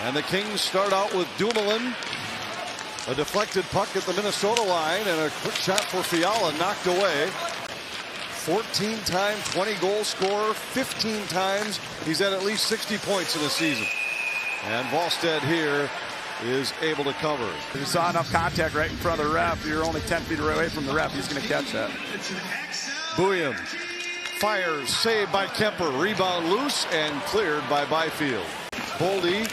And the Kings start out with Dumoulin. A deflected puck at the Minnesota line, and a quick shot for Fiala knocked away. 14-time 20-goal scorer. 15 times he's had at least 60 points in a season. And Wallstedt here is able to cover. If you saw enough contact right in front of the ref, you're only 10 feet away from the ref. He's going to catch that. Bouillon fires, saved by Kemper. Rebound loose and cleared by Byfield. Boldy,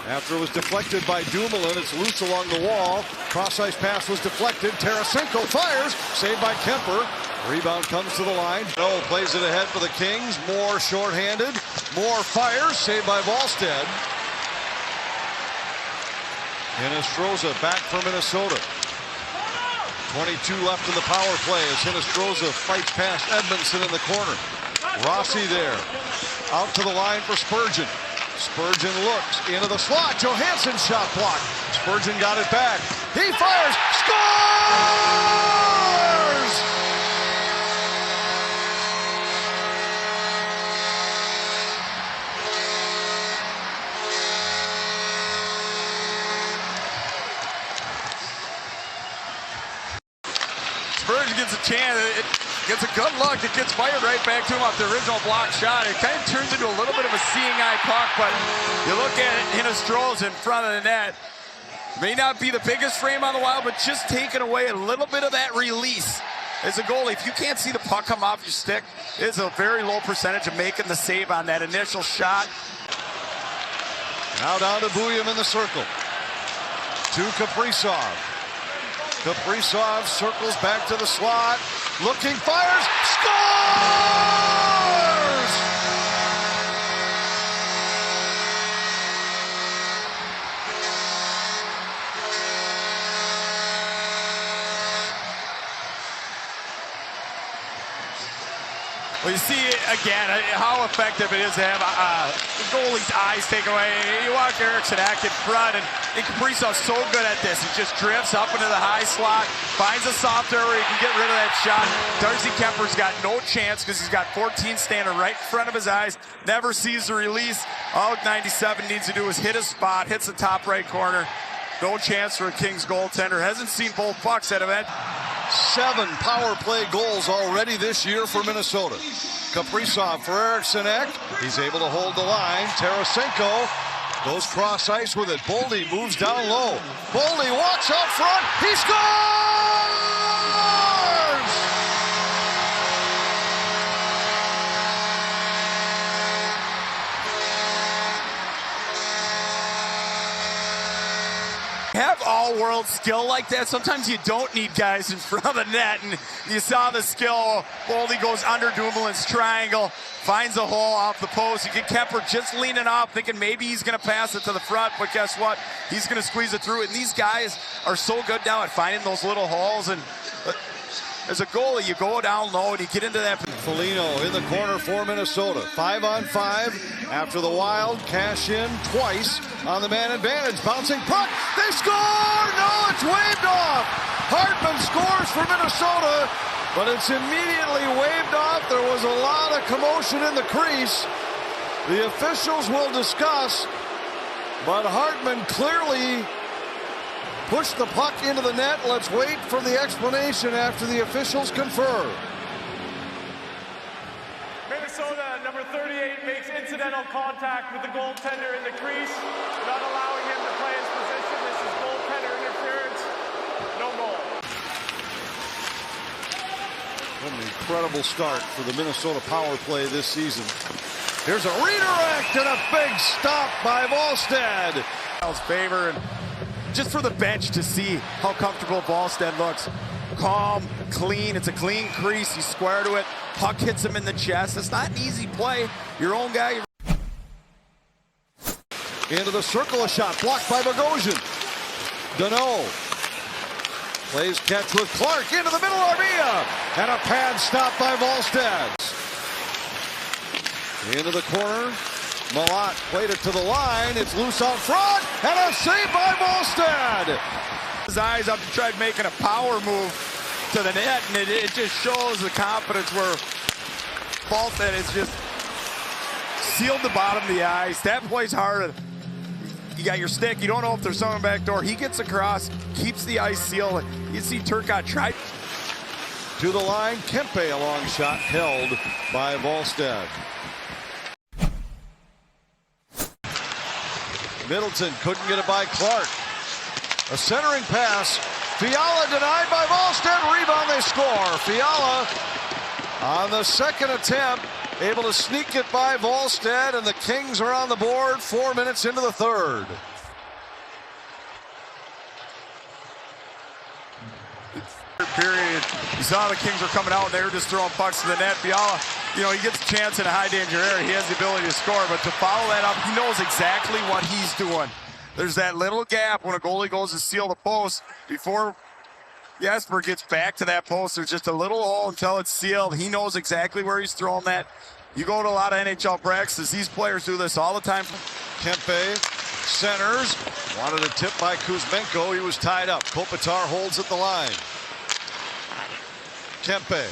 after it was deflected by Dumoulin, it's loose along the wall. Cross-ice pass was deflected. Tarasenko fires, saved by Kemper. Rebound comes to the line. No, plays it ahead for the Kings. More shorthanded. More fires, saved by Wallstedt. Hinostroza back for Minnesota. 22 left in the power play as Hinostroza fights past Edmondson in the corner. Rossi there. Out to the line for Spurgeon. Spurgeon looks into the slot. Johansson shot blocked. Spurgeon got it back. He fires. Scores! Spurgeon gets a chance. It gets a good look. It gets fired right back to him off the original block shot. It kind of turns into a little bit of a seeing eye puck, but you look at it, Hinostroza in front of the net. May not be the biggest frame on the Wild, but just taking away a little bit of that release. As a goalie, if you can't see the puck come off your stick, it's a very low percentage of making the save on that initial shot. Now down to Bouillon in the circle. To Kaprizov. Kaprizov circles back to the slot. Looking, fires, scores! Well, you see again how effective it is to have the goalie's eyes taken away. You walk Eriksson Ek in front, and Kaprizov's so good at this. He just drifts up into the high slot, finds a soft area where he can get rid of that shot. Darcy Kemper's got no chance because he's got 14 standing right in front of his eyes. Never sees the release. All 97 needs to do is hit a spot, hits the top right corner. No chance for a Kings goaltender. Hasn't seen both pucks at event. 7 power play goals already this year for Minnesota. Kaprizov for Eriksson Ek. He's able to hold the line. Tarasenko goes cross ice with it. Boldy moves down low. Boldy walks out front. He scores! Have all-world skill like that. Sometimes you don't need guys in front of the net, and you saw the skill. Boldy goes under Dumoulin's triangle, finds a hole off the post. You get Kemper just leaning off, thinking maybe he's going to pass it to the front, but guess what? He's going to squeeze it through, and these guys are so good now at finding those little holes, and as a goalie, you go down low and you get into that. Foligno in the corner for Minnesota. 5-on-5 after the Wild cash in twice on the man advantage. Bouncing puck. They score! No, it's waved off. Hartman scores for Minnesota, but it's immediately waved off. There was a lot of commotion in the crease. The officials will discuss, but Hartman clearly pushed the puck into the net. Let's wait for the explanation after the officials confer. Minnesota, number 38, makes incidental contact with the goaltender in the crease, not allowing him to play his position. This is goaltender interference. No goal. What an incredible start for the Minnesota power play this season. Here's a redirect and a big stop by Wallstedt. Favor, and just for the bench to see how comfortable Wallstedt looks. Calm, clean. It's a clean crease. He's square to it. Puck hits him in the chest. It's not an easy play. Your own guy. Into the circle, a shot blocked by Bogosian. Danault plays catch with Clark into the middle of Armia, and a pad stop by Wallstedt. Into the corner. Malott played it to the line. It's loose out front, and a save by Wallstedt. His eyes up, tried making a power move to the net, and it just shows the confidence where Wallstedt has just sealed the bottom of the ice. That plays hard. you got your stick. You don't know if there's someone back door. He gets across, keeps the ice sealed. You see Turcotte try. To the line, Kempe, a long shot held by Volstead. Middleton couldn't get it by Clark. A centering pass. Fiala denied by Volstead. Rebound, they score. Fiala on the second attempt, able to sneak it by Volstead, and the Kings are on the board 4 minutes into the third. Period. You saw the Kings were coming out and they were just throwing pucks to the net. Fiala, you know, he gets a chance in a high danger area. He has the ability to score, but to follow that up, he knows exactly what he's doing. There's that little gap when a goalie goes to seal the post before Jesper gets back to that post. There's just a little hole until it's sealed. He knows exactly where he's throwing that. You go to a lot of NHL practices, these players do this all the time. Kempe centers, wanted a tip by Kuzmenko. He was tied up. Kopitar holds at the line. Kempe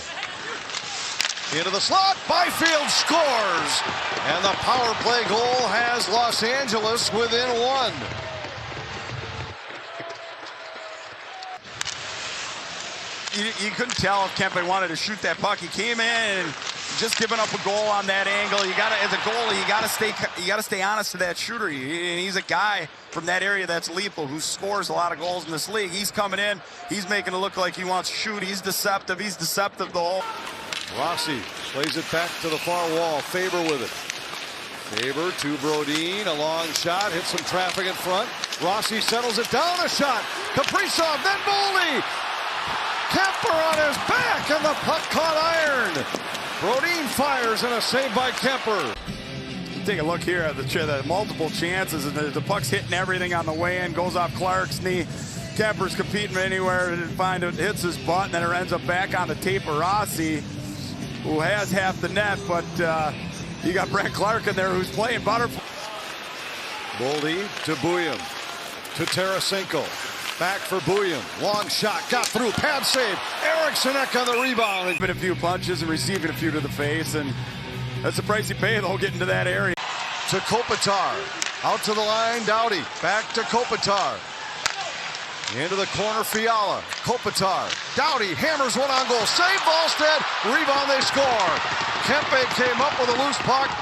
into the slot. Byfield scores, and the power play goal has Los Angeles within one. You couldn't tell if Kempe wanted to shoot that puck. He came in and just giving up a goal on that angle. You got to, as a goalie, you got to stay honest to that shooter. And he's a guy from that area that's lethal, who scores a lot of goals in this league. He's coming in. He's making it look like he wants to shoot. He's deceptive. He's deceptive the whole. Rossi plays it back to the far wall. Faber with it. Faber to Brodin. A long shot. Hits some traffic in front. Rossi settles it down. A shot. Kaprizov. Then Boldy. Kemper on his back, and the puck caught iron. Brodin fires, and a save by Kemper. Take a look here at the multiple chances, and the puck's hitting everything on the way in. Goes off Clark's knee. Kemper's competing anywhere to find it. Hits his butt, and then it ends up back on the tape of Rossi, who has half the net, but you got Brent Clark in there who's playing butterfly. Boldy to Buyum. To Tarasenko. Back for Buyum. Long shot. Got through. Pad save. Eriksson on the rebound. Been a few punches and receiving a few to the face, and that's the price you pay, though, getting to that area. To Kopitar. Out to the line. Doughty. Back to Kopitar. Into the corner. Fiala. Kopitar. Doughty hammers one on goal. Save Volstead. Rebound. They score. Kempe came up with a loose puck,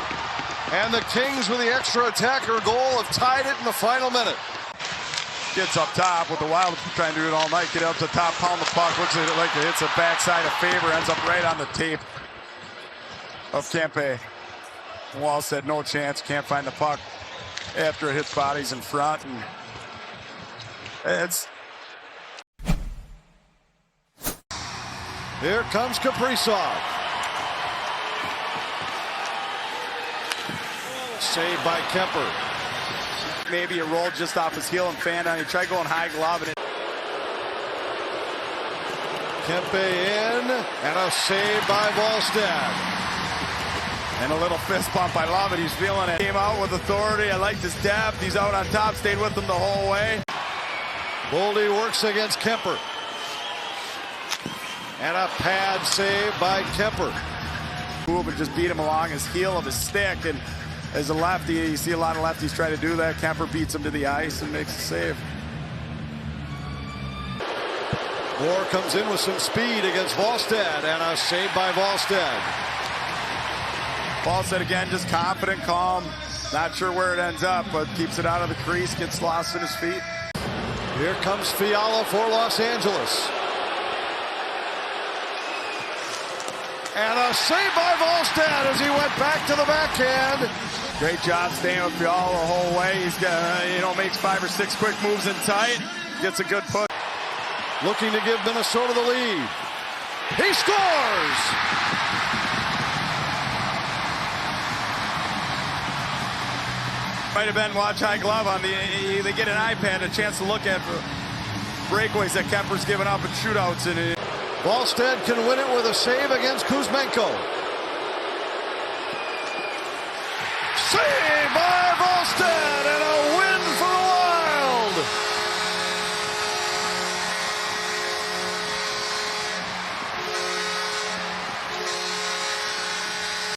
and the Kings, with the extra attacker goal, have tied it in the final minute. Gets up top with the Wild trying to do it all night. Get up to top, pound the puck. Looks like it hits the backside of Faber. Ends up right on the tape of Kempe. Wall said no chance. Can't find the puck after it hits bodies in front. And it's. Here comes Kaprizov. Saved by Kemper. Maybe a roll just off his heel and fanned on. He tried going high glove, and it. Kempe in, and a save by Volstead. And a little fist bump. I love it. He's feeling it. Came out with authority. I liked his depth. He's out on top. Stayed with him the whole way. Boldy works against Kemper. And a pad save by Kemper. Move and just beat him along his heel of his stick. And as a lefty, you see a lot of lefties try to do that. Kemper beats him to the ice and makes a save. Moore comes in with some speed against Volstead, and a save by Volstead. Volstead again, just confident, calm. Not sure where it ends up, but keeps it out of the crease, gets lost in his feet. Here comes Fiala for Los Angeles. And a save by Volstead as he went back to the backhand. Great job staying with Fiala the whole way. He's got, makes 5 or 6 quick moves in tight. Gets a good push. Looking to give Minnesota the lead. He scores! Might have been watch high glove on they get an iPad, a chance to look at breakaways that Kemper's given up in shootouts. And Volstead can win it with a save against Kuzmenko. Save